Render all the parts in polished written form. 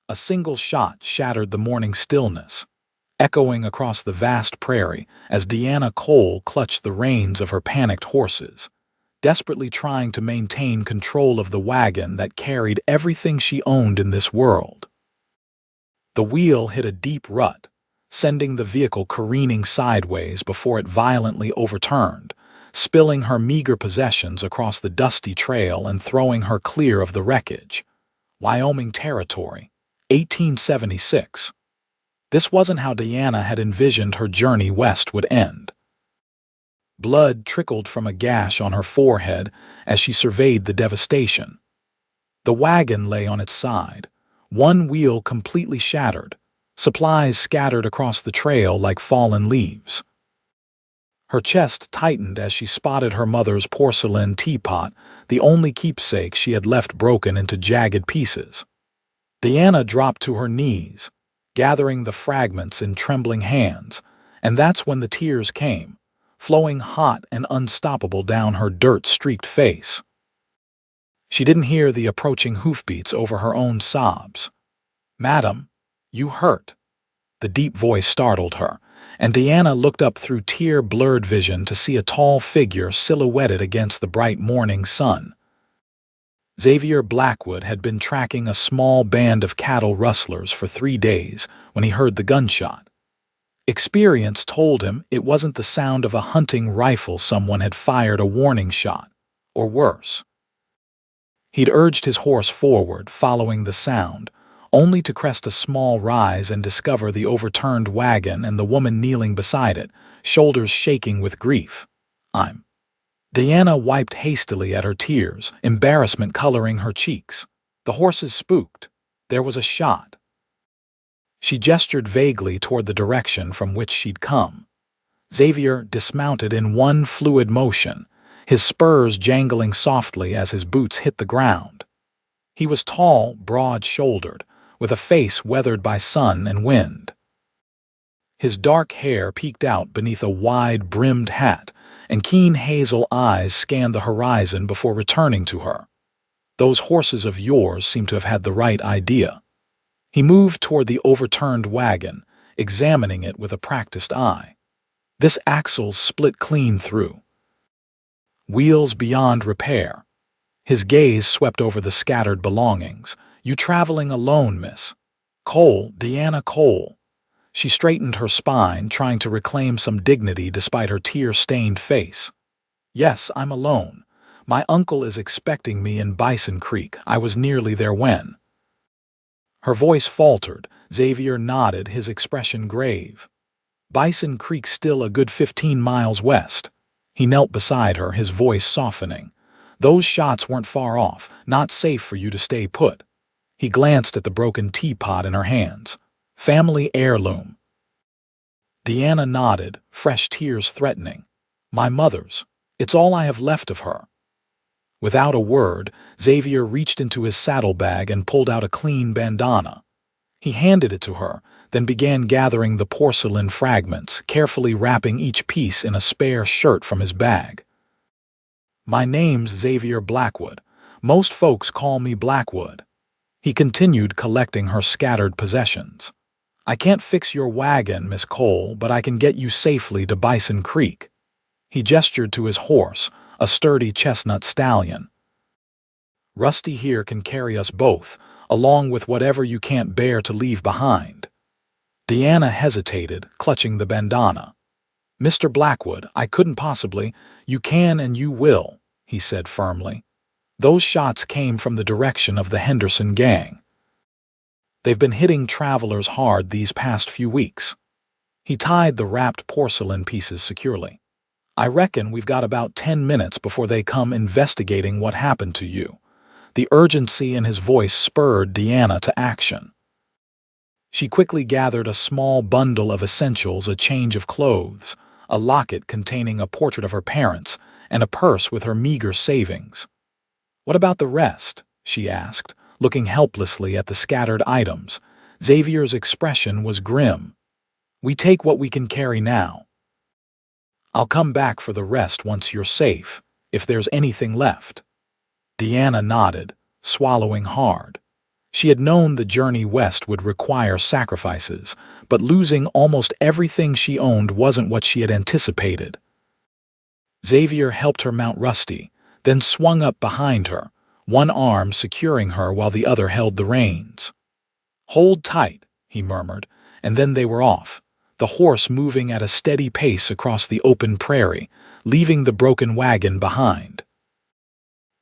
A single shot shattered the morning stillness, echoing across the vast prairie as Deanna Cole clutched the reins of her panicked horses, desperately trying to maintain control of the wagon that carried everything she owned in this world. The wheel hit a deep rut, sending the vehicle careening sideways before it violently overturned, spilling her meager possessions across the dusty trail and throwing her clear of the wreckage. Wyoming Territory, 1876. This wasn't how Deanna had envisioned her journey west would end. Blood trickled from a gash on her forehead as she surveyed the devastation. The wagon lay on its side, one wheel completely shattered, supplies scattered across the trail like fallen leaves. Her chest tightened as she spotted her mother's porcelain teapot, the only keepsake she had left broken into jagged pieces. Deanna dropped to her knees, gathering the fragments in trembling hands, and that's when the tears came, flowing hot and unstoppable down her dirt-streaked face. She didn't hear the approaching hoofbeats over her own sobs. "Madam, you hurt." The deep voice startled her, and Deanna looked up through tear-blurred vision to see a tall figure silhouetted against the bright morning sun. Xavier Blackwood had been tracking a small band of cattle rustlers for 3 days when he heard the gunshot. Experience told him it wasn't the sound of a hunting rifle someone had fired a warning shot, or worse. He'd urged his horse forward, following the sound, only to crest a small rise and discover the overturned wagon and the woman kneeling beside it, shoulders shaking with grief. Deanna wiped hastily at her tears, embarrassment coloring her cheeks. The horses spooked. There was a shot. She gestured vaguely toward the direction from which she'd come. Xavier dismounted in one fluid motion, his spurs jangling softly as his boots hit the ground. He was tall, broad-shouldered, with a face weathered by sun and wind. His dark hair peeked out beneath a wide-brimmed hat, and keen hazel eyes scanned the horizon before returning to her. Those horses of yours seem to have had the right idea. He moved toward the overturned wagon, examining it with a practiced eye. This axle's split clean through. Wheels beyond repair. His gaze swept over the scattered belongings. "You traveling alone, miss?" "Cole, Deanna Cole." She straightened her spine, trying to reclaim some dignity despite her tear-stained face. "Yes, I'm alone. My uncle is expecting me in Bison Creek. I was nearly there when." Her voice faltered. Xavier nodded, his expression grave. "Bison Creek's still a good 15 miles west." He knelt beside her, his voice softening. "Those shots weren't far off, not safe for you to stay put." He glanced at the broken teapot in her hands. "Family heirloom." Deanna nodded, fresh tears threatening. "My mother's. It's all I have left of her." Without a word, Xavier reached into his saddlebag and pulled out a clean bandana. He handed it to her, then began gathering the porcelain fragments, carefully wrapping each piece in a spare shirt from his bag. "My name's Xavier Blackwood. Most folks call me Blackwood." He continued collecting her scattered possessions. "I can't fix your wagon, Miss Cole, but I can get you safely to Bison Creek." He gestured to his horse, a sturdy chestnut stallion. "Rusty here can carry us both, along with whatever you can't bear to leave behind." Deanna hesitated, clutching the bandana. "Mr. Blackwood, I couldn't possibly—" "You can and you will," he said firmly. "Those shots came from the direction of the Henderson gang. They've been hitting travelers hard these past few weeks." He tied the wrapped porcelain pieces securely. "I reckon we've got about 10 minutes before they come investigating what happened to you." The urgency in his voice spurred Deanna to action. She quickly gathered a small bundle of essentials, a change of clothes, a locket containing a portrait of her parents, and a purse with her meager savings. "What about the rest?" she asked, looking helplessly at the scattered items. Xavier's expression was grim. "We take what we can carry now. I'll come back for the rest once you're safe, if there's anything left." Deanna nodded, swallowing hard. She had known the journey west would require sacrifices, but losing almost everything she owned wasn't what she had anticipated. Xavier helped her mount Rusty, then swung up behind her, one arm securing her while the other held the reins. "Hold tight," he murmured, and then they were off, the horse moving at a steady pace across the open prairie, leaving the broken wagon behind.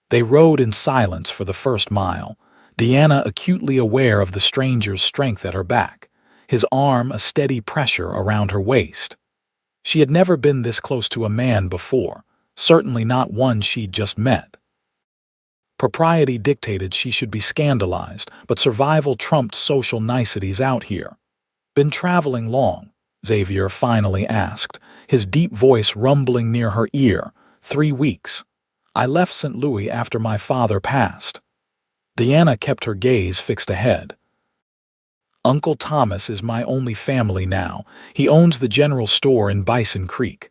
They rode in silence for the first mile, Deanna acutely aware of the stranger's strength at her back, his arm a steady pressure around her waist. She had never been this close to a man before, certainly not one she'd just met. Propriety dictated she should be scandalized, but survival trumped social niceties out here. "Been traveling long?" Xavier finally asked, his deep voice rumbling near her ear. "3 weeks. I left St. Louis after my father passed." Deanna kept her gaze fixed ahead. "Uncle Thomas is my only family now. He owns the general store in Bison Creek."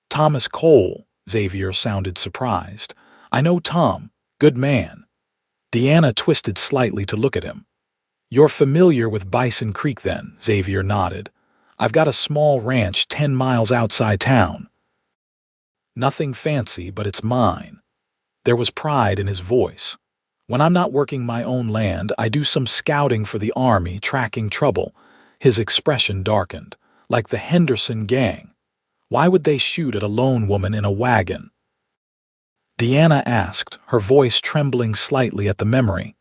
"Thomas Cole," Xavier sounded surprised. "I know Tom. Good man." Deanna twisted slightly to look at him. "You're familiar with Bison Creek then," Xavier nodded. "I've got a small ranch 10 miles outside town." "Nothing fancy, but it's mine." There was pride in his voice. "When I'm not working my own land, I do some scouting for the army, tracking trouble." His expression darkened. "Like the Henderson gang. Why would they shoot at a lone woman in a wagon?" Deanna asked, her voice trembling slightly at the memory.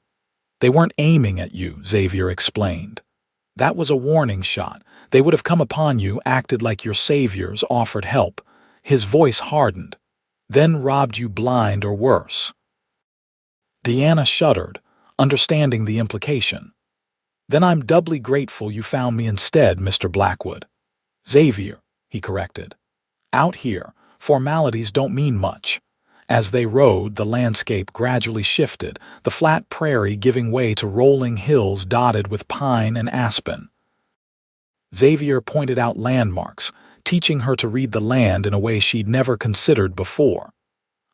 "They weren't aiming at you," Xavier explained. "That was a warning shot. They would have come upon you, acted like your saviors, offered help." His voice hardened. "Then robbed you blind or worse." Deanna shuddered, understanding the implication. "Then I'm doubly grateful you found me instead, Mr. Blackwood." "Xavier," he corrected. "Out here, formalities don't mean much." As they rode, the landscape gradually shifted, the flat prairie giving way to rolling hills dotted with pine and aspen. Xavier pointed out landmarks, teaching her to read the land in a way she'd never considered before.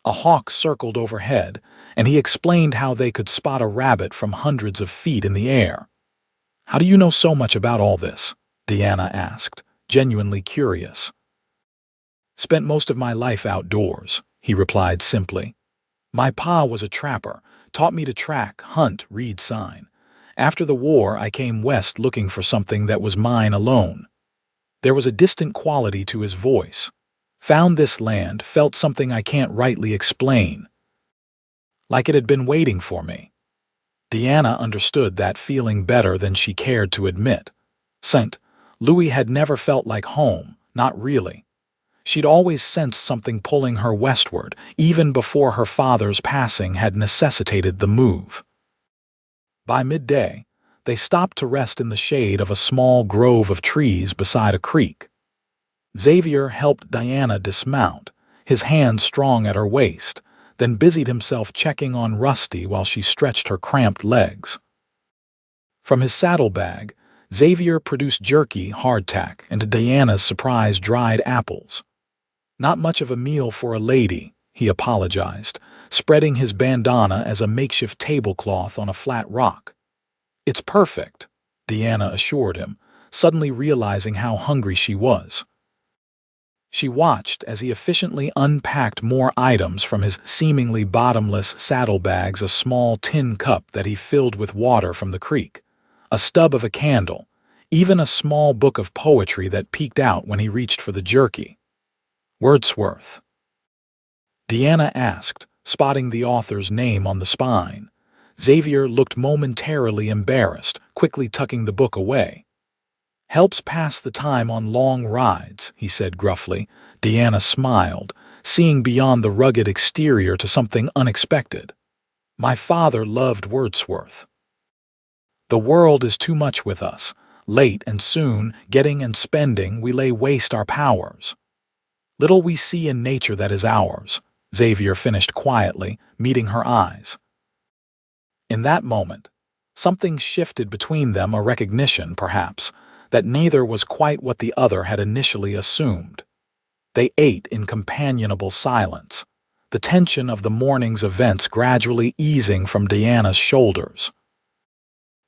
A hawk circled overhead, and he explained how they could spot a rabbit from hundreds of feet in the air. "How do you know so much about all this?" Deanna asked, genuinely curious. "Spent most of my life outdoors," he replied simply. "My pa was a trapper, taught me to track, hunt, read sign. After the war, I came west looking for something that was mine alone." There was a distant quality to his voice. "Found this land, felt something I can't rightly explain. Like it had been waiting for me." Deanna understood that feeling better than she cared to admit. St. Louis had never felt like home, not really. She'd always sensed something pulling her westward, even before her father's passing had necessitated the move. By midday, they stopped to rest in the shade of a small grove of trees beside a creek. Xavier helped Deanna dismount, his hand strong at her waist, then busied himself checking on Rusty while she stretched her cramped legs. From his saddlebag, Xavier produced jerky, hardtack, and to Diana's surprise, dried apples. "Not much of a meal for a lady," he apologized, spreading his bandana as a makeshift tablecloth on a flat rock. "It's perfect," Deanna assured him, suddenly realizing how hungry she was. She watched as he efficiently unpacked more items from his seemingly bottomless saddlebags, a small tin cup that he filled with water from the creek, a stub of a candle, even a small book of poetry that peeked out when he reached for the jerky. "Wordsworth?" Deanna asked, spotting the author's name on the spine. Xavier looked momentarily embarrassed, quickly tucking the book away. "Helps pass the time on long rides," he said gruffly. Deanna smiled, seeing beyond the rugged exterior to something unexpected. "My father loved Wordsworth. The world is too much with us. Late and soon, getting and spending, we lay waste our powers. Little we see in nature that is ours," Xavier finished quietly, meeting her eyes. In that moment, something shifted between them, a recognition, perhaps, that neither was quite what the other had initially assumed. They ate in companionable silence, the tension of the morning's events gradually easing from Deanna's shoulders.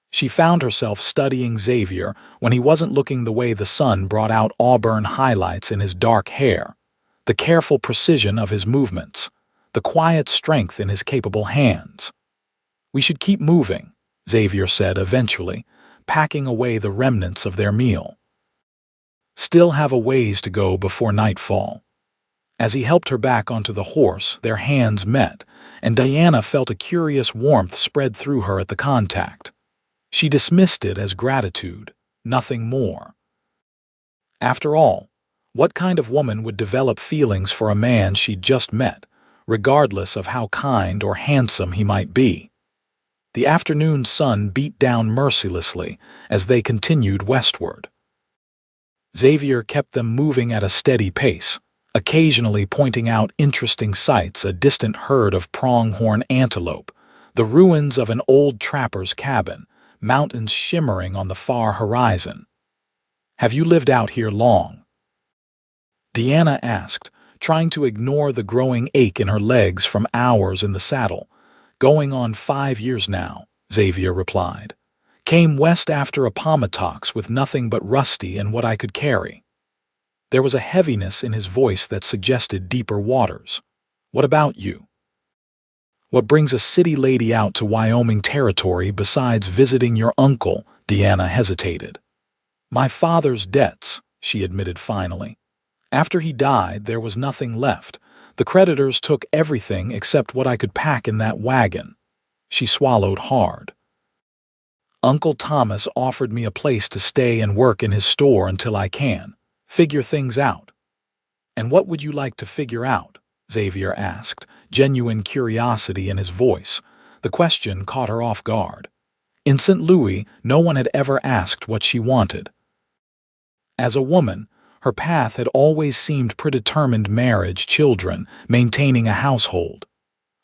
She found herself studying Xavier when he wasn't looking the way the sun brought out auburn highlights in his dark hair, the careful precision of his movements, the quiet strength in his capable hands. "We should keep moving," Xavier said eventually, packing away the remnants of their meal. "Still have a ways to go before nightfall." As he helped her back onto the horse, their hands met, and Diana felt a curious warmth spread through her at the contact. She dismissed it as gratitude, nothing more. After all, what kind of woman would develop feelings for a man she'd just met, regardless of how kind or handsome he might be? The afternoon sun beat down mercilessly as they continued westward. Xavier kept them moving at a steady pace, occasionally pointing out interesting sights: a distant herd of pronghorn antelope, the ruins of an old trapper's cabin, mountains shimmering on the far horizon. "Have you lived out here long?" Deanna asked, trying to ignore the growing ache in her legs from hours in the saddle. "Going on 5 years now," Xavier replied. "Came west after Appomattox with nothing but Rusty and what I could carry." There was a heaviness in his voice that suggested deeper waters. "What about you? What brings a city lady out to Wyoming territory besides visiting your uncle?" Deanna hesitated. "My father's debts," she admitted finally. "After he died, there was nothing left. The creditors took everything except what I could pack in that wagon." She swallowed hard. "Uncle Thomas offered me a place to stay and work in his store until I can figure things out." "And what would you like to figure out?" Xavier asked, genuine curiosity in his voice. The question caught her off guard. In St. Louis, no one had ever asked what she wanted. As a woman, her path had always seemed predetermined: marriage, children, maintaining a household.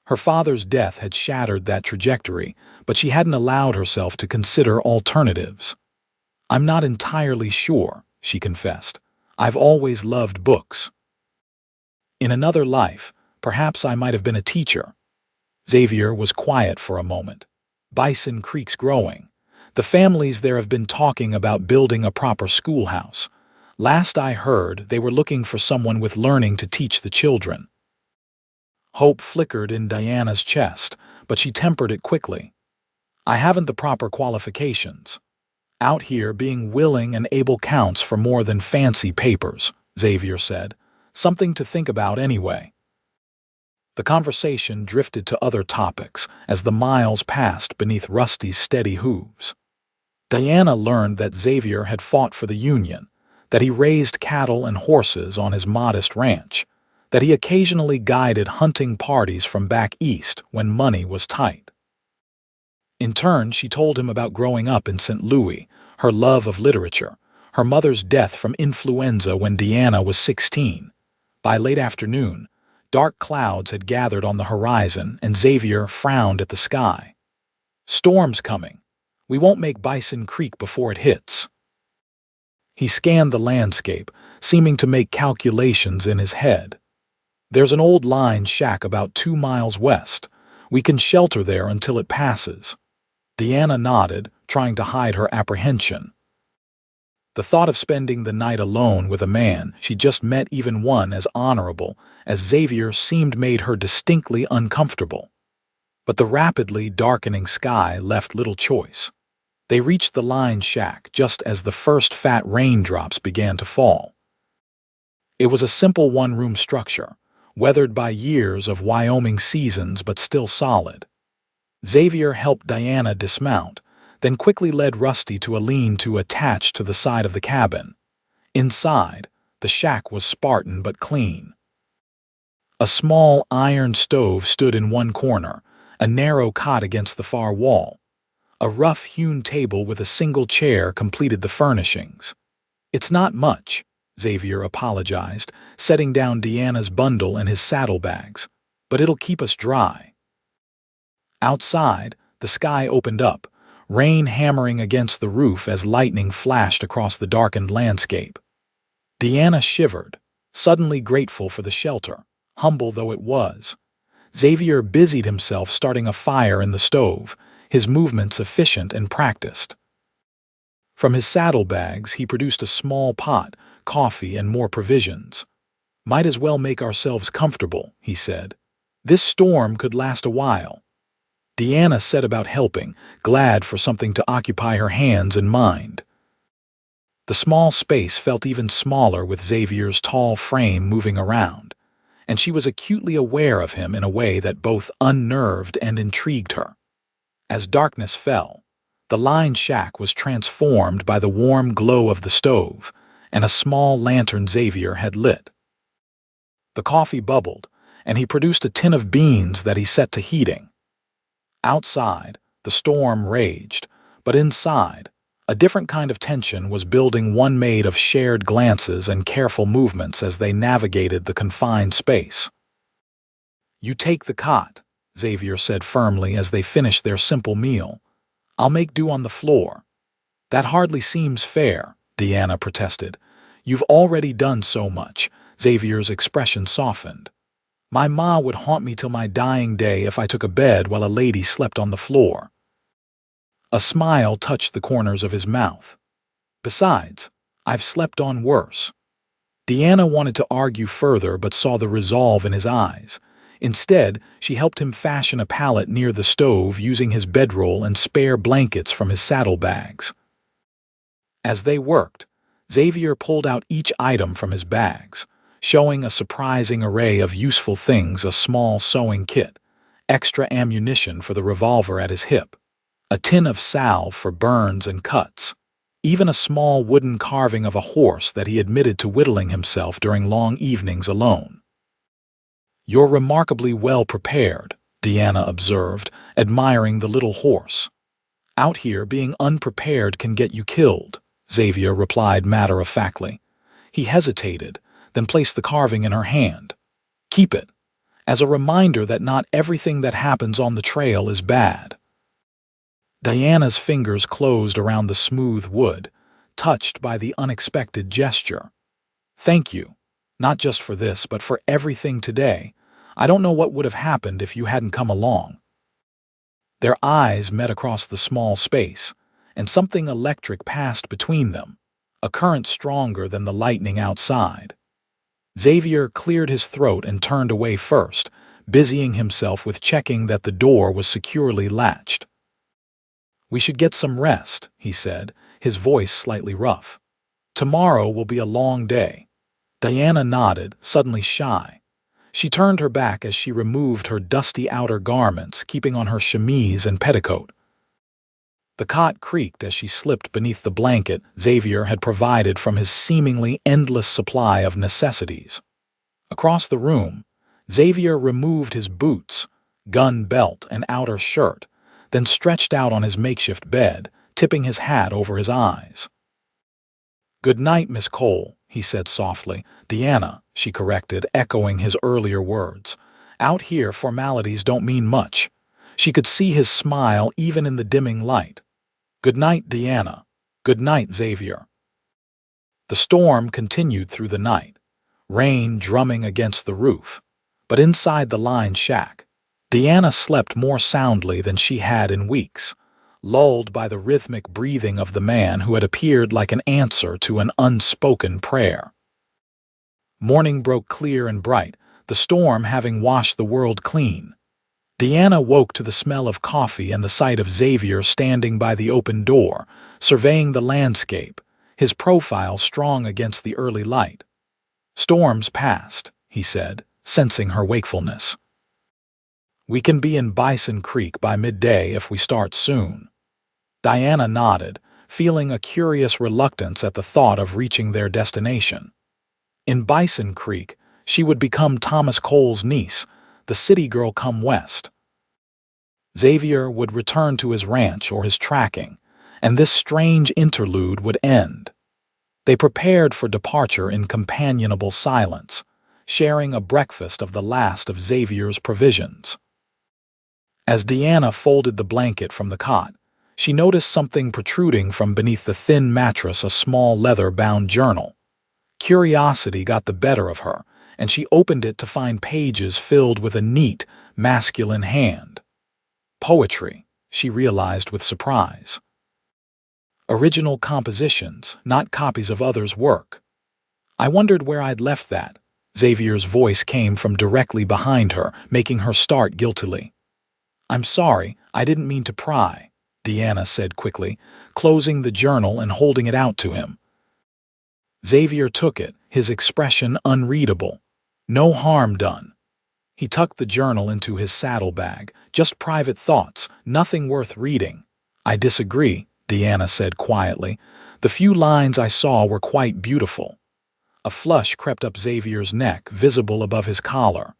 Her father's death had shattered that trajectory, but she hadn't allowed herself to consider alternatives. "I'm not entirely sure," she confessed. "I've always loved books. In another life, perhaps I might have been a teacher." Xavier was quiet for a moment. "Bison Creek's growing. The families there have been talking about building a proper schoolhouse. Last I heard, they were looking for someone with learning to teach the children." Hope flickered in Diana's chest, but she tempered it quickly. "I haven't the proper qualifications. Out here, being willing and able counts for more than fancy papers," Xavier said. "Something to think about anyway." The conversation drifted to other topics as the miles passed beneath Rusty's steady hooves. Diana learned that Xavier had fought for the Union, that he raised cattle and horses on his modest ranch, that he occasionally guided hunting parties from back east when money was tight. In turn, she told him about growing up in St. Louis, her love of literature, her mother's death from influenza when Deanna was 16. By late afternoon, dark clouds had gathered on the horizon, and Xavier frowned at the sky. "Storm's coming. We won't make Bison Creek before it hits." He scanned the landscape, seeming to make calculations in his head. "There's an old line shack about 2 miles west. We can shelter there until it passes." Deanna nodded, trying to hide her apprehension. The thought of spending the night alone with a man she'd just met, even one as honorable as Xavier, seemed made her distinctly uncomfortable. But the rapidly darkening sky left little choice. They reached the line shack just as the first fat raindrops began to fall. It was a simple one-room structure, weathered by years of Wyoming seasons but still solid. Xavier helped Diana dismount, then quickly led Rusty to a lean-to attached to the side of the cabin. Inside, the shack was Spartan but clean. A small iron stove stood in one corner, a narrow cot against the far wall. A rough-hewn table with a single chair completed the furnishings. "It's not much," Xavier apologized, setting down Deanna's bundle and his saddlebags, "but it'll keep us dry." Outside, the sky opened up, rain hammering against the roof as lightning flashed across the darkened landscape. Deanna shivered, suddenly grateful for the shelter, humble though it was. Xavier busied himself starting a fire in the stove, his movements efficient and practiced. From his saddlebags, he produced a small pot, coffee, and more provisions. "Might as well make ourselves comfortable," he said. "This storm could last a while." Deanna set about helping, glad for something to occupy her hands and mind. The small space felt even smaller with Xavier's tall frame moving around, and she was acutely aware of him in a way that both unnerved and intrigued her. As darkness fell, the lined shack was transformed by the warm glow of the stove and a small lantern Xavier had lit. The coffee bubbled, and he produced a tin of beans that he set to heating. Outside, the storm raged, but inside, a different kind of tension was building, one made of shared glances and careful movements as they navigated the confined space. "You take the cot," Xavier said firmly as they finished their simple meal. "I'll make do on the floor." "That hardly seems fair," Deanna protested. "You've already done so much." Xavier's expression softened. "My ma would haunt me till my dying day if I took a bed while a lady slept on the floor." A smile touched the corners of his mouth. "Besides, I've slept on worse." Deanna wanted to argue further but saw the resolve in his eyes. Instead, she helped him fashion a pallet near the stove using his bedroll and spare blankets from his saddlebags. As they worked, Xavier pulled out each item from his bags, showing a surprising array of useful things: a small sewing kit, extra ammunition for the revolver at his hip, a tin of salve for burns and cuts, even a small wooden carving of a horse that he admitted to whittling himself during long evenings alone. "You're remarkably well prepared," Deanna observed, admiring the little horse. "Out here, being unprepared can get you killed," Xavier replied matter-of-factly. He hesitated, then placed the carving in her hand. "Keep it, as a reminder that not everything that happens on the trail is bad." Diana's fingers closed around the smooth wood, touched by the unexpected gesture. "Thank you, not just for this, but for everything today. I don't know what would have happened if you hadn't come along." Their eyes met across the small space, and something electric passed between them, a current stronger than the lightning outside. Xavier cleared his throat and turned away first, busying himself with checking that the door was securely latched. "We should get some rest," he said, his voice slightly rough. "Tomorrow will be a long day." Diana nodded, suddenly shy. She turned her back as she removed her dusty outer garments, keeping on her chemise and petticoat. The cot creaked as she slipped beneath the blanket Xavier had provided from his seemingly endless supply of necessities. Across the room, Xavier removed his boots, gun belt, and outer shirt, then stretched out on his makeshift bed, tipping his hat over his eyes. "Good night, Miss Cole," he said softly. "Deanna," she corrected, echoing his earlier words. "Out here, formalities don't mean much." She could see his smile even in the dimming light. "Good night, Deanna. Good night, Xavier." The storm continued through the night, rain drumming against the roof. But inside the lined shack, Deanna slept more soundly than she had in weeks, lulled by the rhythmic breathing of the man who had appeared like an answer to an unspoken prayer. Morning broke clear and bright, the storm having washed the world clean. Deanna woke to the smell of coffee and the sight of Xavier standing by the open door, surveying the landscape, his profile strong against the early light. "Storms past," he said, sensing her wakefulness. "We can be in Bison Creek by midday if we start soon." Diana nodded, feeling a curious reluctance at the thought of reaching their destination. In Bison Creek, she would become Thomas Cole's niece, the city girl come west. Xavier would return to his ranch or his tracking, and this strange interlude would end. They prepared for departure in companionable silence, sharing a breakfast of the last of Xavier's provisions. As Deanna folded the blanket from the cot, she noticed something protruding from beneath the thin mattress, a small leather-bound journal. Curiosity got the better of her, and she opened it to find pages filled with a neat, masculine hand. "Poetry," she realized with surprise. Original compositions, not copies of others' work. I wondered where I'd left that. Xavier's voice came from directly behind her, making her start guiltily. I'm sorry, I didn't mean to pry, Deanna said quickly, closing the journal and holding it out to him. Xavier took it, his expression unreadable. No harm done. He tucked the journal into his saddlebag. Just private thoughts, nothing worth reading. I disagree, Deanna said quietly. The few lines I saw were quite beautiful. A flush crept up Xavier's neck, visible above his collar.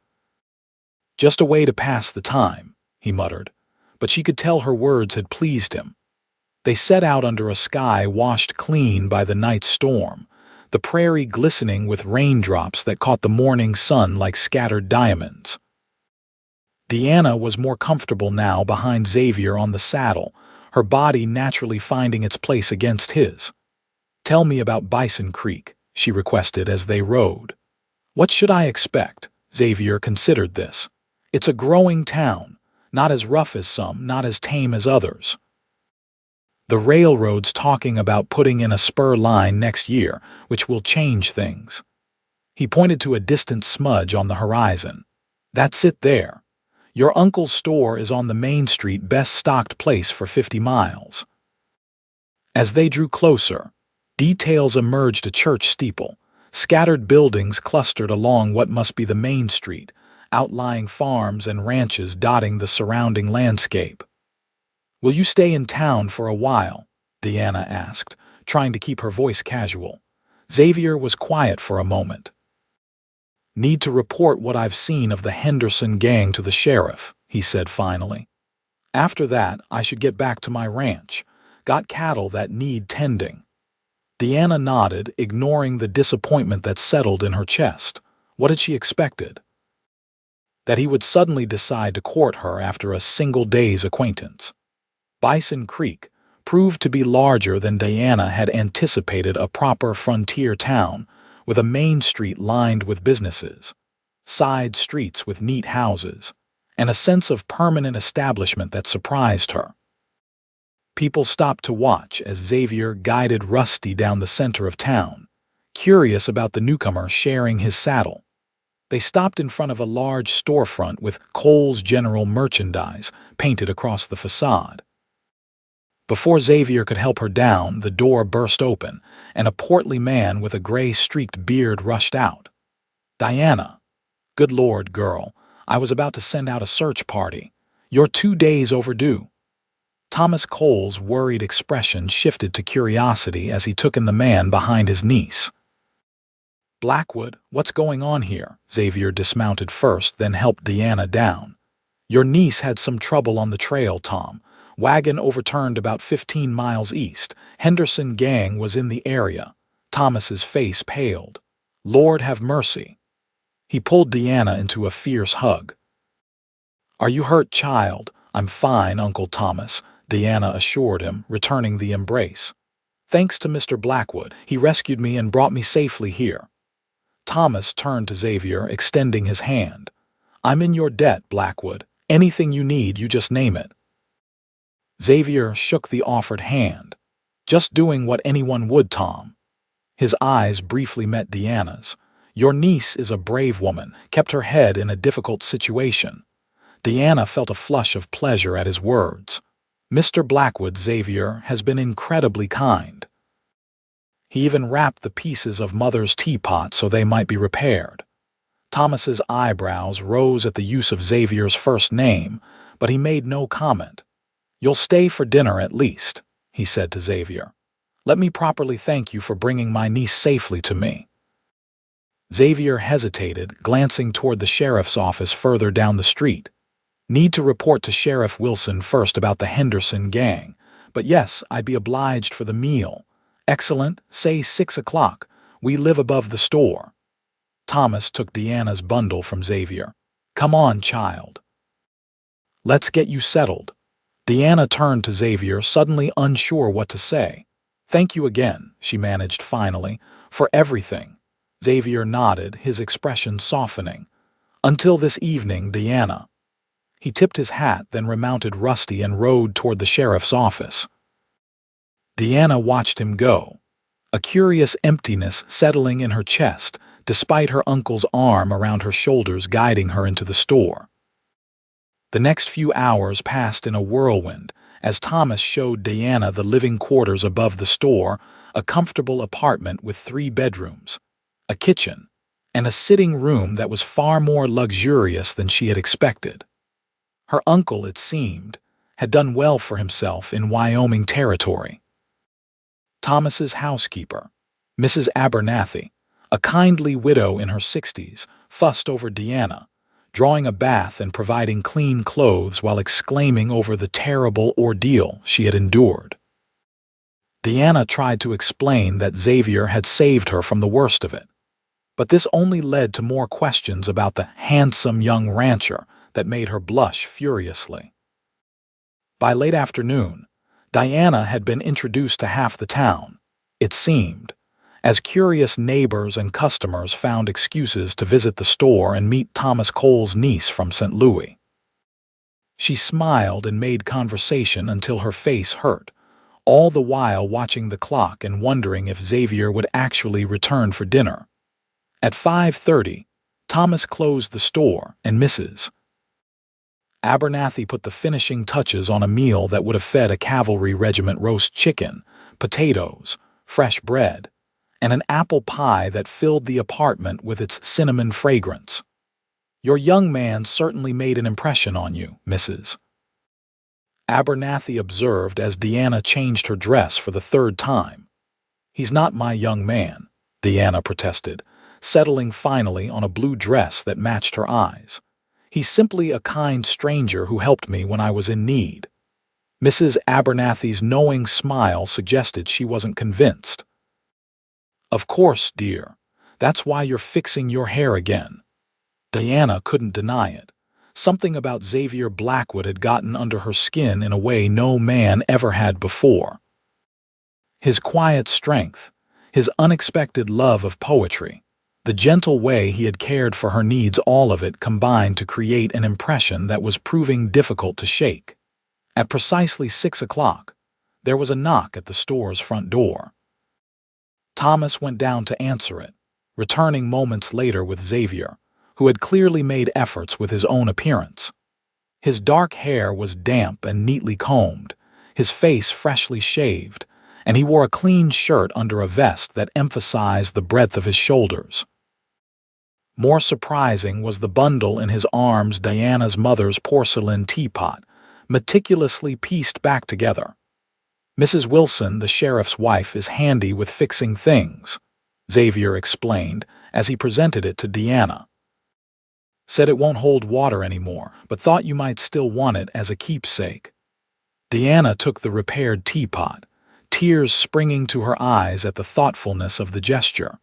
Just a way to pass the time, he muttered, but she could tell her words had pleased him. They set out under a sky washed clean by the night's storm, the prairie glistening with raindrops that caught the morning sun like scattered diamonds. Deanna was more comfortable now behind Xavier on the saddle, her body naturally finding its place against his. Tell me about Bison Creek, she requested as they rode. What should I expect? Xavier considered this. It's a growing town, not as rough as some, not as tame as others. The railroad's talking about putting in a spur line next year, which will change things. He pointed to a distant smudge on the horizon. That's it there. Your uncle's store is on the Main Street best-stocked place for 50 miles. As they drew closer, details emerged: a church steeple, scattered buildings clustered along what must be the main street, outlying farms and ranches dotting the surrounding landscape. Will you stay in town for a while? Deanna asked, trying to keep her voice casual. Xavier was quiet for a moment. Need to report what I've seen of the Henderson gang to the sheriff, he said finally. After that, I should get back to my ranch. Got cattle that need tending. Deanna nodded, ignoring the disappointment that settled in her chest. What had she expected? That he would suddenly decide to court her after a single day's acquaintance. Bison Creek proved to be larger than Deanna had anticipated, a proper frontier town, with a main street lined with businesses, side streets with neat houses, and a sense of permanent establishment that surprised her. People stopped to watch as Xavier guided Rusty down the center of town, curious about the newcomer sharing his saddle. They stopped in front of a large storefront with Kohl's General Merchandise painted across the facade. Before Xavier could help her down, the door burst open, and a portly man with a gray-streaked beard rushed out. Diana. Good Lord, girl, I was about to send out a search party. You're 2 days overdue. Thomas Cole's worried expression shifted to curiosity as he took in the man behind his niece. Blackwood, what's going on here? Xavier dismounted first, then helped Deanna down. Your niece had some trouble on the trail, Tom. Wagon overturned about 15 miles east. Henderson gang was in the area. Thomas's face paled. Lord have mercy. He pulled Deanna into a fierce hug. Are you hurt, child? I'm fine, Uncle Thomas, Deanna assured him, returning the embrace. Thanks to Mr. Blackwood, he rescued me and brought me safely here. Thomas turned to Xavier, extending his hand. I'm in your debt, Blackwood. Anything you need, you just name it. Xavier shook the offered hand. Just doing what anyone would, Tom. His eyes briefly met Deanna's. Your niece is a brave woman, kept her head in a difficult situation. Deanna felt a flush of pleasure at his words. Mr. Blackwood, Xavier, has been incredibly kind. He even wrapped the pieces of Mother's teapot so they might be repaired. Thomas's eyebrows rose at the use of Xavier's first name, but he made no comment. You'll stay for dinner at least, he said to Xavier. Let me properly thank you for bringing my niece safely to me. Xavier hesitated, glancing toward the sheriff's office further down the street. Need to report to Sheriff Wilson first about the Henderson gang, but yes, I'd be obliged for the meal. Excellent, say 6 o'clock. We live above the store. Thomas took Deanna's bundle from Xavier. Come on, child. Let's get you settled. Deanna turned to Xavier, suddenly unsure what to say. Thank you again, she managed finally, for everything. Xavier nodded, his expression softening. Until this evening, Deanna. He tipped his hat, then remounted Rusty and rode toward the sheriff's office. Deanna watched him go, a curious emptiness settling in her chest, despite her uncle's arm around her shoulders guiding her into the store. The next few hours passed in a whirlwind as Thomas showed Deanna the living quarters above the store, a comfortable apartment with 3 bedrooms, a kitchen, and a sitting room that was far more luxurious than she had expected. Her uncle, it seemed, had done well for himself in Wyoming territory. Thomas's housekeeper, Mrs. Abernathy, a kindly widow in her 60s, fussed over Deanna, drawing a bath and providing clean clothes while exclaiming over the terrible ordeal she had endured. Deanna tried to explain that Xavier had saved her from the worst of it, but this only led to more questions about the handsome young rancher that made her blush furiously. By late afternoon, Diana had been introduced to half the town, it seemed, as curious neighbors and customers found excuses to visit the store and meet Thomas Cole's niece from St. Louis. She smiled and made conversation until her face hurt, all the while watching the clock and wondering if Xavier would actually return for dinner. At 5:30, Thomas closed the store and Mrs. Abernathy put the finishing touches on a meal that would have fed a cavalry regiment roast chicken, potatoes, fresh bread, and an apple pie that filled the apartment with its cinnamon fragrance. "Your young man certainly made an impression on you, Mrs. Abernathy observed as Deanna changed her dress for the 3rd time. "He's not my young man," Deanna protested, settling finally on a blue dress that matched her eyes. "He's simply a kind stranger who helped me when I was in need." Mrs. Abernathy's knowing smile suggested she wasn't convinced. "Of course, dear. That's why you're fixing your hair again." Deanna couldn't deny it. Something about Xavier Blackwood had gotten under her skin in a way no man ever had before. His quiet strength, his unexpected love of poetry, the gentle way he had cared for her needs, all of it combined to create an impression that was proving difficult to shake. At precisely 6 o'clock, there was a knock at the store's front door. Thomas went down to answer it, returning moments later with Xavier, who had clearly made efforts with his own appearance. His dark hair was damp and neatly combed, his face freshly shaved, and he wore a clean shirt under a vest that emphasized the breadth of his shoulders. More surprising was the bundle in his arms, Diana's mother's porcelain teapot, meticulously pieced back together. "Mrs. Wilson, the sheriff's wife, is handy with fixing things," Xavier explained as he presented it to Deanna. "Said it won't hold water anymore, but thought you might still want it as a keepsake." Deanna took the repaired teapot, tears springing to her eyes at the thoughtfulness of the gesture.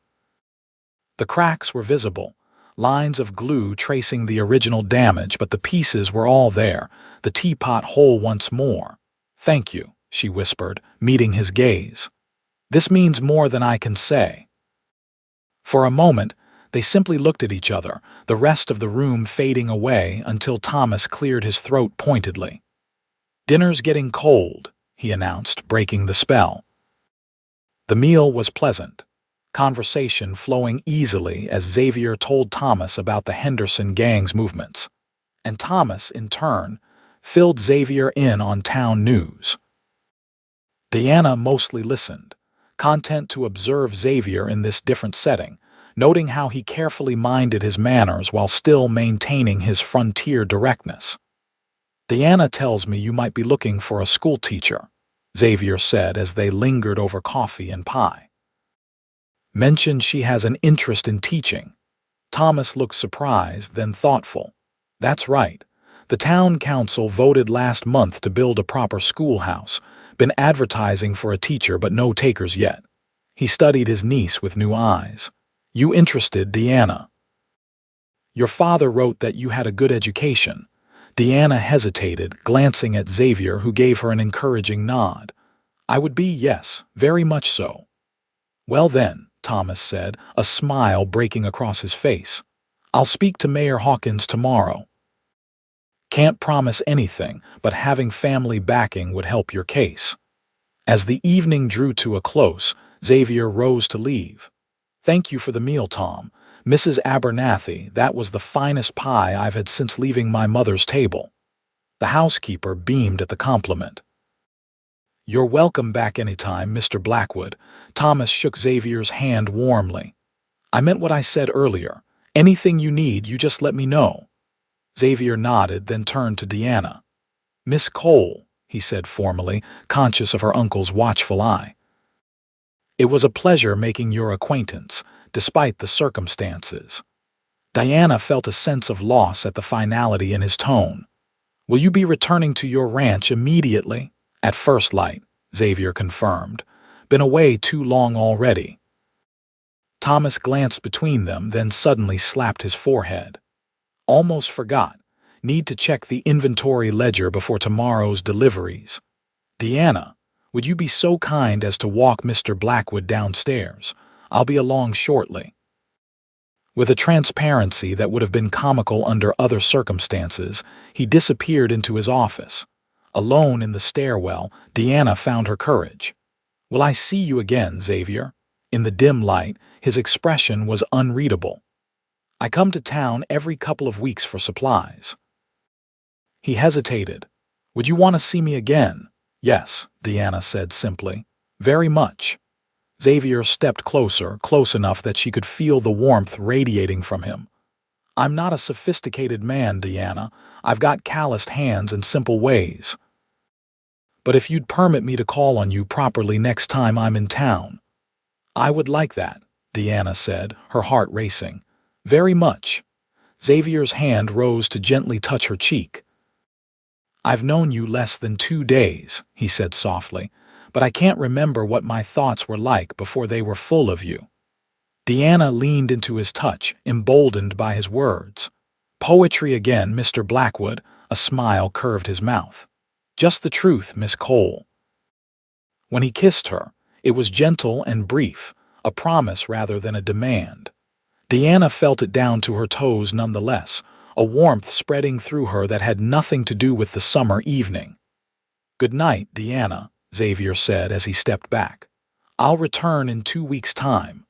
The cracks were visible, lines of glue tracing the original damage, but the pieces were all there, the teapot whole once more. "Thank you," she whispered, meeting his gaze. "This means more than I can say." For a moment, they simply looked at each other, the rest of the room fading away until Thomas cleared his throat pointedly. "Dinner's getting cold," he announced, breaking the spell. The meal was pleasant, conversation flowing easily as Xavier told Thomas about the Henderson gang's movements, and Thomas, in turn, filled Xavier in on town news. Deanna mostly listened, content to observe Xavier in this different setting, noting how he carefully minded his manners while still maintaining his frontier directness. "Deanna tells me you might be looking for a schoolteacher," Xavier said as they lingered over coffee and pie. "Mentioned she has an interest in teaching." Thomas looked surprised, then thoughtful. "That's right. The town council voted last month to build a proper schoolhouse. Been advertising for a teacher, but no takers yet." He studied his niece with new eyes. "You interested, Deanna?" "Your father wrote that you had a good education." Deanna hesitated, glancing at Xavier, who gave her an encouraging nod. "I would be, yes, very much so." "Well then," Thomas said, a smile breaking across his face, "I'll speak to Mayor Hawkins tomorrow." Can't promise anything, but having family backing would help your case. As the evening drew to a close, Xavier rose to leave. Thank you for the meal, Tom. Mrs. Abernathy, that was the finest pie I've had since leaving my mother's table. The housekeeper beamed at the compliment. You're welcome back anytime, Mr. Blackwood. Thomas shook Xavier's hand warmly. I meant what I said earlier. Anything you need, you just let me know. Xavier nodded, then turned to Deanna. Miss Cole, he said formally, conscious of her uncle's watchful eye. It was a pleasure making your acquaintance, despite the circumstances. Diana felt a sense of loss at the finality in his tone. Will you be returning to your ranch immediately? At first light, Xavier confirmed. Been away too long already. Thomas glanced between them, then suddenly slapped his forehead. Almost forgot. Need to check the inventory ledger before tomorrow's deliveries. Deanna, would you be so kind as to walk Mr. Blackwood downstairs? I'll be along shortly. With a transparency that would have been comical under other circumstances, he disappeared into his office. Alone in the stairwell, Deanna found her courage. Will I see you again, Xavier? In the dim light, his expression was unreadable. I come to town every couple of weeks for supplies. He hesitated. Would you want to see me again? Yes, Deanna said simply. Very much. Xavier stepped closer, close enough that she could feel the warmth radiating from him. I'm not a sophisticated man, Deanna. I've got calloused hands and simple ways. But if you'd permit me to call on you properly next time I'm in town. I would like that, Deanna said, her heart racing. Very much. Xavier's hand rose to gently touch her cheek. I've known you less than 2 days, he said softly, but I can't remember what my thoughts were like before they were full of you. Deanna leaned into his touch, emboldened by his words. Poetry again, Mr. Blackwood. A smile curved his mouth. Just the truth, Miss Cole. When he kissed her, it was gentle and brief, a promise rather than a demand. Deanna felt it down to her toes nonetheless, a warmth spreading through her that had nothing to do with the summer evening. Good night, Deanna, Xavier said as he stepped back. I'll return in 2 weeks' time.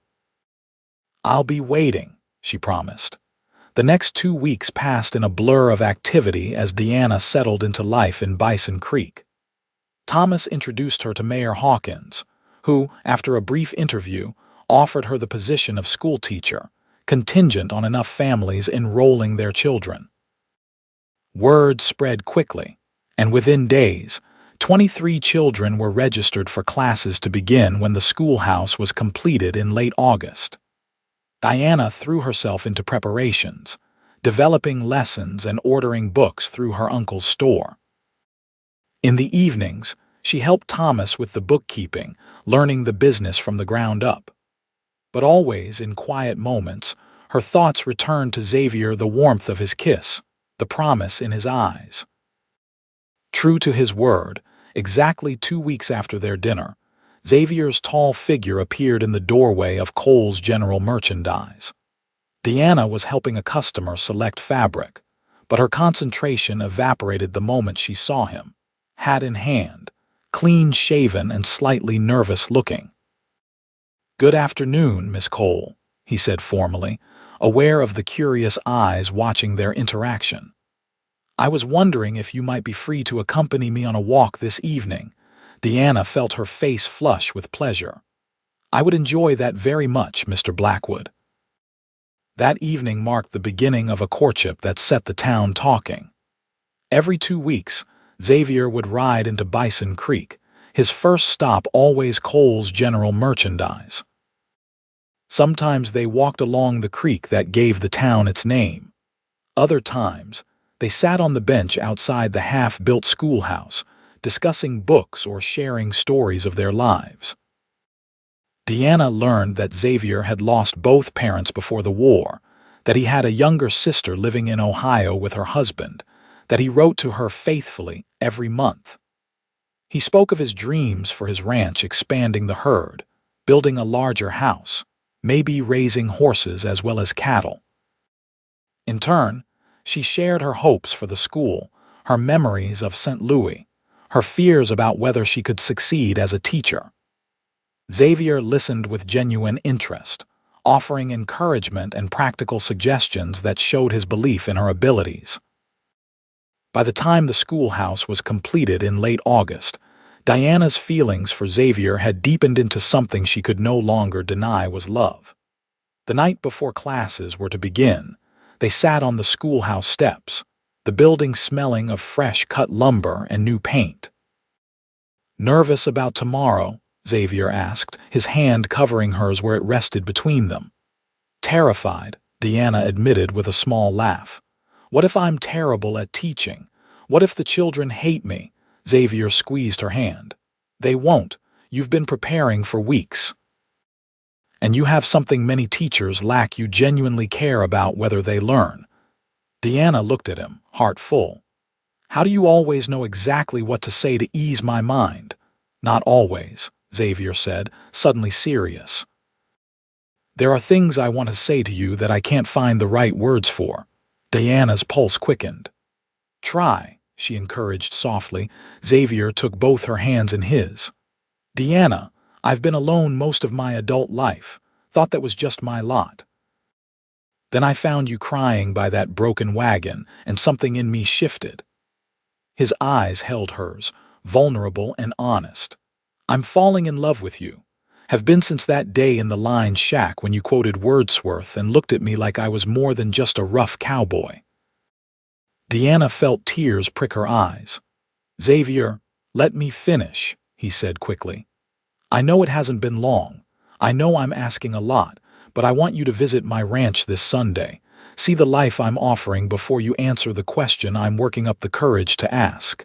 I'll be waiting, she promised. The next 2 weeks passed in a blur of activity as Deanna settled into life in Bison Creek. Thomas introduced her to Mayor Hawkins, who, after a brief interview, offered her the position of schoolteacher, contingent on enough families enrolling their children. Word spread quickly, and within days, 23 children were registered for classes to begin when the schoolhouse was completed in late August. Diana threw herself into preparations, developing lessons and ordering books through her uncle's store. In the evenings, she helped Thomas with the bookkeeping, learning the business from the ground up. But always, in quiet moments, her thoughts returned to Xavier, the warmth of his kiss, the promise in his eyes. True to his word, exactly 2 weeks after their dinner, Xavier's tall figure appeared in the doorway of Cole's General Merchandise. Deanna was helping a customer select fabric, but her concentration evaporated the moment she saw him, hat in hand, clean-shaven and slightly nervous-looking. Good afternoon, Miss Cole, he said formally, aware of the curious eyes watching their interaction. I was wondering if you might be free to accompany me on a walk this evening. Deanna felt her face flush with pleasure. I would enjoy that very much, Mr. Blackwood. That evening marked the beginning of a courtship that set the town talking. Every 2 weeks, Xavier would ride into Bison Creek, his first stop always Cole's General Merchandise. Sometimes they walked along the creek that gave the town its name. Other times, they sat on the bench outside the half-built schoolhouse, discussing books or sharing stories of their lives. Deanna learned that Xavier had lost both parents before the war, that he had a younger sister living in Ohio with her husband, that he wrote to her faithfully every month. He spoke of his dreams for his ranch expanding the herd, building a larger house, maybe raising horses as well as cattle. In turn, She shared her hopes for the school, her memories of St. Louis, her fears about whether she could succeed as a teacher. Xavier listened with genuine interest, offering encouragement and practical suggestions that showed his belief in her abilities. By the time the schoolhouse was completed in late August, Diana's feelings for Xavier had deepened into something she could no longer deny was love. The night before classes were to begin, they sat on the schoolhouse steps, the building smelling of fresh-cut lumber and new paint. "Nervous about tomorrow?" Xavier asked, his hand covering hers where it rested between them. "Terrified," Diana admitted with a small laugh. "What if I'm terrible at teaching? What if the children hate me?" Xavier squeezed her hand. "They won't. You've been preparing for weeks. And you have something many teachers lack: you genuinely care about whether they learn." Diana looked at him, heart full. "How do you always know exactly what to say to ease my mind?" "Not always," Xavier said, suddenly serious. "There are things I want to say to you that I can't find the right words for." Diana's pulse quickened. "Try," she encouraged softly. Xavier took both her hands in his. "Diana, I've been alone most of my adult life. Thought that was just my lot. Then I found you crying by that broken wagon, and something in me shifted." His eyes held hers, vulnerable and honest. "I'm falling in love with you. Have been since that day in the line shack when you quoted Wordsworth and looked at me like I was more than just a rough cowboy." Diana felt tears prick her eyes. "Xavier, let me finish," he said quickly. "I know it hasn't been long. I know I'm asking a lot, but I want you to visit my ranch this Sunday. See the life I'm offering before you answer the question I'm working up the courage to ask."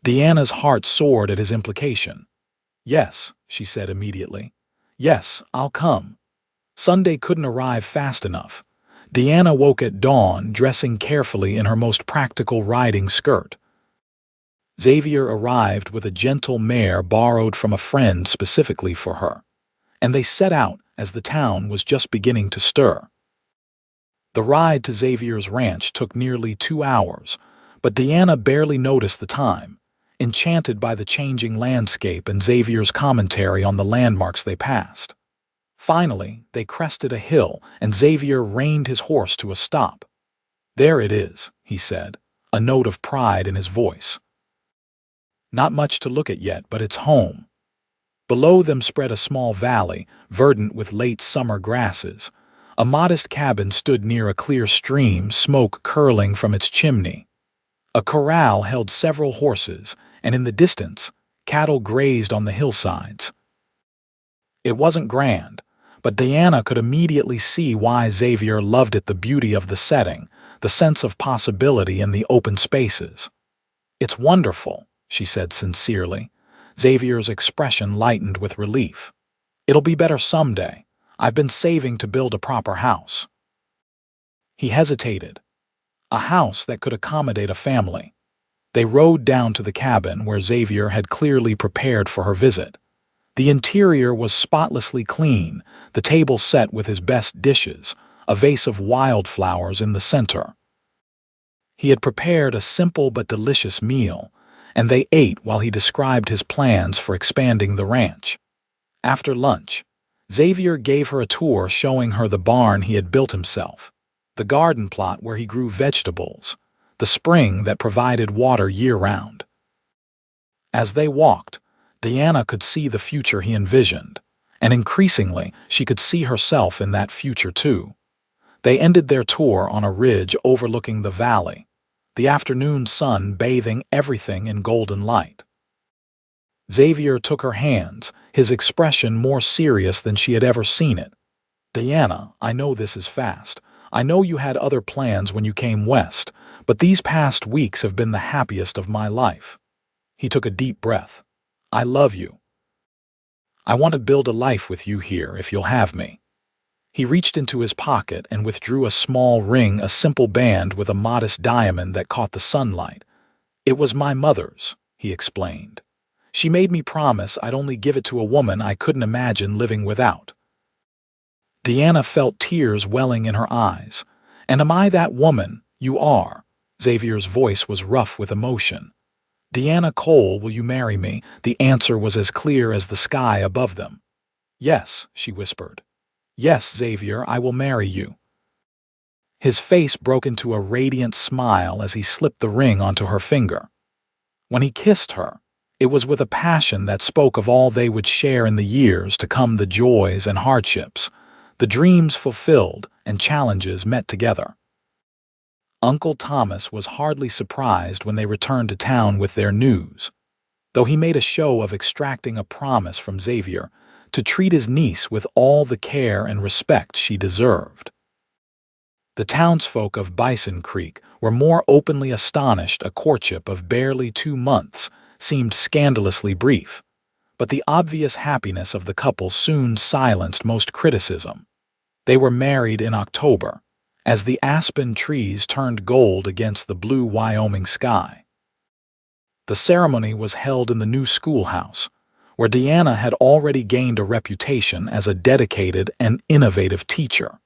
Diana's heart soared at his implication. "Yes," she said immediately. "Yes, I'll come." Sunday couldn't arrive fast enough. Diana woke at dawn, dressing carefully in her most practical riding skirt. Xavier arrived with a gentle mare borrowed from a friend specifically for her, and they set out as the town was just beginning to stir. The ride to Xavier's ranch took nearly 2 hours, but Diana barely noticed the time, enchanted by the changing landscape and Xavier's commentary on the landmarks they passed. Finally, they crested a hill, and Xavier reined his horse to a stop. "There it is," he said, a note of pride in his voice. "Not much to look at yet, but it's home." Below them spread a small valley, verdant with late summer grasses. A modest cabin stood near a clear stream, smoke curling from its chimney. A corral held several horses, and in the distance, cattle grazed on the hillsides. It wasn't grand, but Diana could immediately see why Xavier loved it: the beauty of the setting, the sense of possibility in the open spaces. "It's wonderful," she said sincerely. Xavier's expression lightened with relief. "It'll be better someday. I've been saving to build a proper house." He hesitated. A house that could accommodate a family. They rode down to the cabin where Xavier had clearly prepared for her visit. The interior was spotlessly clean, the table set with his best dishes, a vase of wildflowers in the center. He had prepared a simple but delicious meal, and they ate while he described his plans for expanding the ranch. After lunch, Xavier gave her a tour showing her the barn he had built himself, the garden plot where he grew vegetables, the spring that provided water year-round. As they walked, Diana could see the future he envisioned, and increasingly she could see herself in that future too. They ended their tour on a ridge overlooking the valley, the afternoon sun bathing everything in golden light. Xavier took her hands, his expression more serious than she had ever seen it. "Diana, I know this is fast. I know you had other plans when you came west, but these past weeks have been the happiest of my life." He took a deep breath. "I love you. I want to build a life with you here if you'll have me." He reached into his pocket and withdrew a small ring, a simple band with a modest diamond that caught the sunlight. "It was my mother's," he explained. "She made me promise I'd only give it to a woman I couldn't imagine living without." Diana felt tears welling in her eyes. "And am I that woman?" You are. Xavier's voice was rough with emotion. Deanna Cole, will you marry me? The answer was as clear as the sky above them. Yes, she whispered. Yes, Xavier, I will marry you. His face broke into a radiant smile as he slipped the ring onto her finger. When he kissed her, it was with a passion that spoke of all they would share in the years to come, the joys and hardships, the dreams fulfilled and challenges met together. Uncle Thomas was hardly surprised when they returned to town with their news, though he made a show of extracting a promise from Xavier to treat his niece with all the care and respect she deserved. The townsfolk of Bison Creek were more openly astonished. A courtship of barely 2 months seemed scandalously brief, but the obvious happiness of the couple soon silenced most criticism. They were married in October, as the aspen trees turned gold against the blue Wyoming sky. The ceremony was held in the new schoolhouse, where Deanna had already gained a reputation as a dedicated and innovative teacher.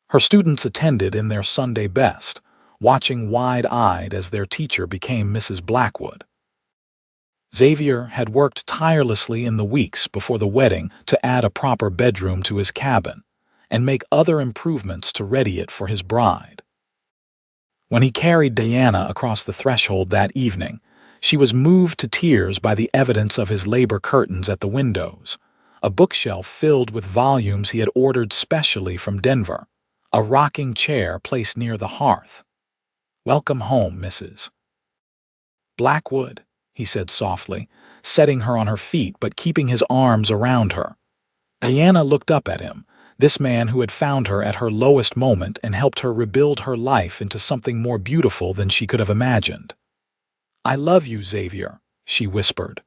Her students attended in their Sunday best, watching wide-eyed as their teacher became Mrs. Blackwood. Xavier had worked tirelessly in the weeks before the wedding to add a proper bedroom to his cabin and make other improvements to ready it for his bride. When he carried Deanna across the threshold that evening, she was moved to tears by the evidence of his labor curtains at the windows, a bookshelf filled with volumes he had ordered specially from Denver, a rocking chair placed near the hearth. "Welcome home, Mrs. Blackwood," he said softly, setting her on her feet but keeping his arms around her. Deanna looked up at him, this man who had found her at her lowest moment and helped her rebuild her life into something more beautiful than she could have imagined. "I love you, Xavier," she whispered.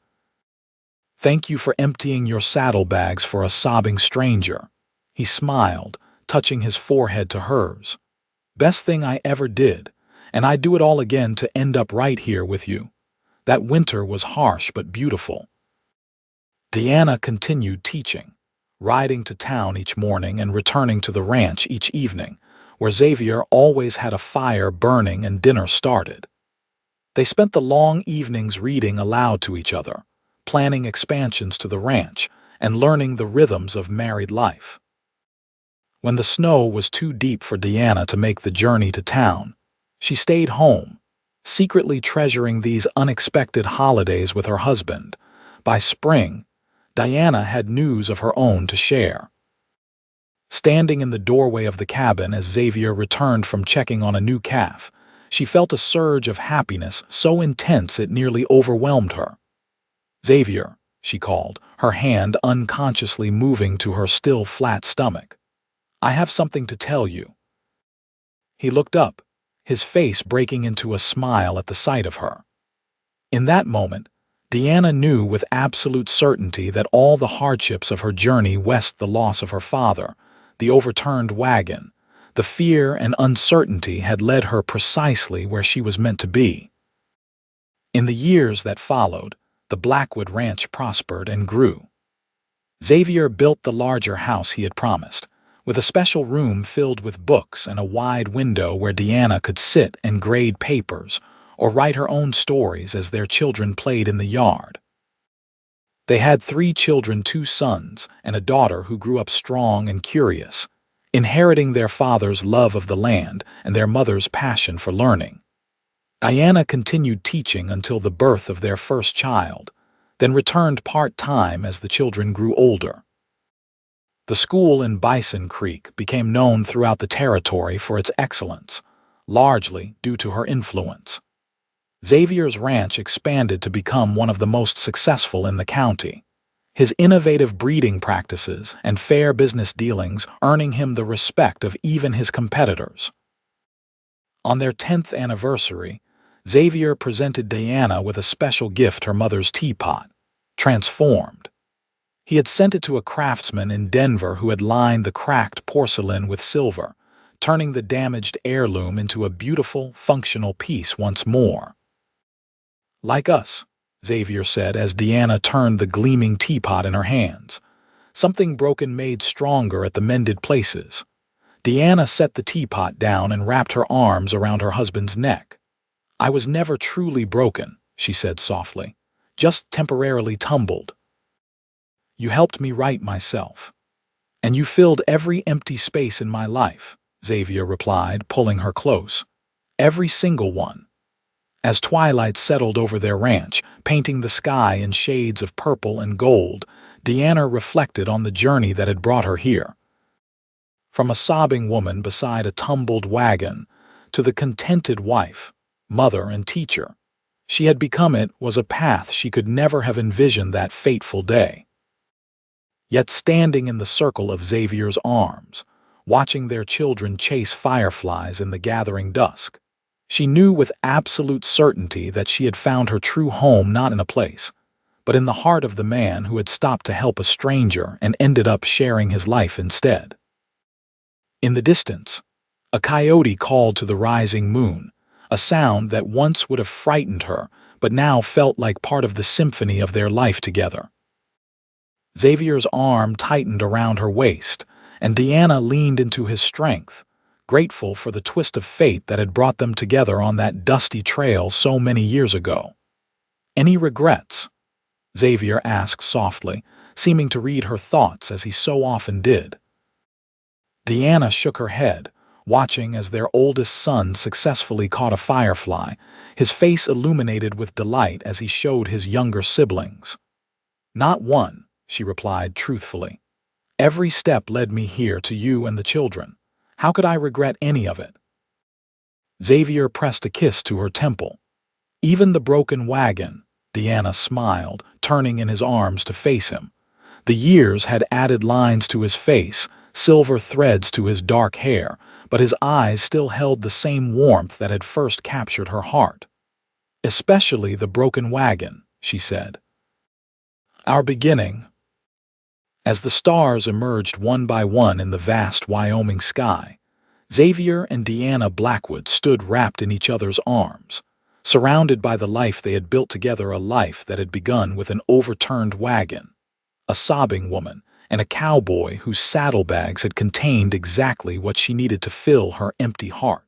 "Thank you for emptying your saddlebags for a sobbing stranger." He smiled, touching his forehead to hers. "Best thing I ever did, and I'd do it all again to end up right here with you. That winter was harsh but beautiful." Deanna continued teaching, riding to town each morning and returning to the ranch each evening, where Xavier always had a fire burning and dinner started. They spent the long evenings reading aloud to each other, planning expansions to the ranch, and learning the rhythms of married life. When the snow was too deep for Deanna to make the journey to town, she stayed home, secretly treasuring these unexpected holidays with her husband. By spring, Diana had news of her own to share. Standing in the doorway of the cabin as Xavier returned from checking on a new calf, she felt a surge of happiness so intense it nearly overwhelmed her. "Xavier," she called, her hand unconsciously moving to her still flat stomach. "I have something to tell you." He looked up, his face breaking into a smile at the sight of her. In that moment, Deanna knew with absolute certainty that all the hardships of her journey west, the loss of her father, the overturned wagon, the fear and uncertainty had led her precisely where she was meant to be. In the years that followed, the Blackwood Ranch prospered and grew. Xavier built the larger house he had promised, with a special room filled with books and a wide window where Deanna could sit and grade papers or write her own stories as their children played in the yard. They had 3 children, 2 sons and a daughter who grew up strong and curious, inheriting their father's love of the land and their mother's passion for learning. Diana continued teaching until the birth of their first child, then returned part-time as the children grew older. The school in Bison Creek became known throughout the territory for its excellence, largely due to her influence. Xavier's ranch expanded to become one of the most successful in the county, his innovative breeding practices and fair business dealings earning him the respect of even his competitors. On their 10th anniversary, Xavier presented Diana with a special gift, her mother's teapot, transformed. He had sent it to a craftsman in Denver who had lined the cracked porcelain with silver, turning the damaged heirloom into a beautiful, functional piece once more. "Like us," Xavier said as Deanna turned the gleaming teapot in her hands. "Something broken made stronger at the mended places." Deanna set the teapot down and wrapped her arms around her husband's neck. "I was never truly broken," she said softly, "just temporarily tumbled. You helped me right myself. And you filled every empty space in my life," Xavier replied, pulling her close. "Every single one." As twilight settled over their ranch, painting the sky in shades of purple and gold, Deanna reflected on the journey that had brought her here. From a sobbing woman beside a tumbled wagon to the contented wife, mother, and teacher, she had become it was a path she could never have envisioned that fateful day. Yet standing in the circle of Xavier's arms, watching their children chase fireflies in the gathering dusk, she knew with absolute certainty that she had found her true home not in a place, but in the heart of the man who had stopped to help a stranger and ended up sharing his life instead. In the distance, a coyote called to the rising moon, a sound that once would have frightened her, but now felt like part of the symphony of their life together. Xavier's arm tightened around her waist, and Deanna leaned into his strength, grateful for the twist of fate that had brought them together on that dusty trail so many years ago. "Any regrets?" Xavier asked softly, seeming to read her thoughts as he so often did. Deanna shook her head, watching as their oldest son successfully caught a firefly, his face illuminated with delight as he showed his younger siblings. "Not one," she replied truthfully. "Every step led me here to you and the children. How could I regret any of it?" Xavier pressed a kiss to her temple. "Even the broken wagon," Deanna smiled, turning in his arms to face him. The years had added lines to his face, silver threads to his dark hair, but his eyes still held the same warmth that had first captured her heart. "Especially the broken wagon," she said. "Our beginning." As the stars emerged one by one in the vast Wyoming sky, Xavier and Deanna Blackwood stood wrapped in each other's arms, surrounded by the life they had built together, a life that had begun with an overturned wagon, a sobbing woman, and a cowboy whose saddlebags had contained exactly what she needed to fill her empty heart.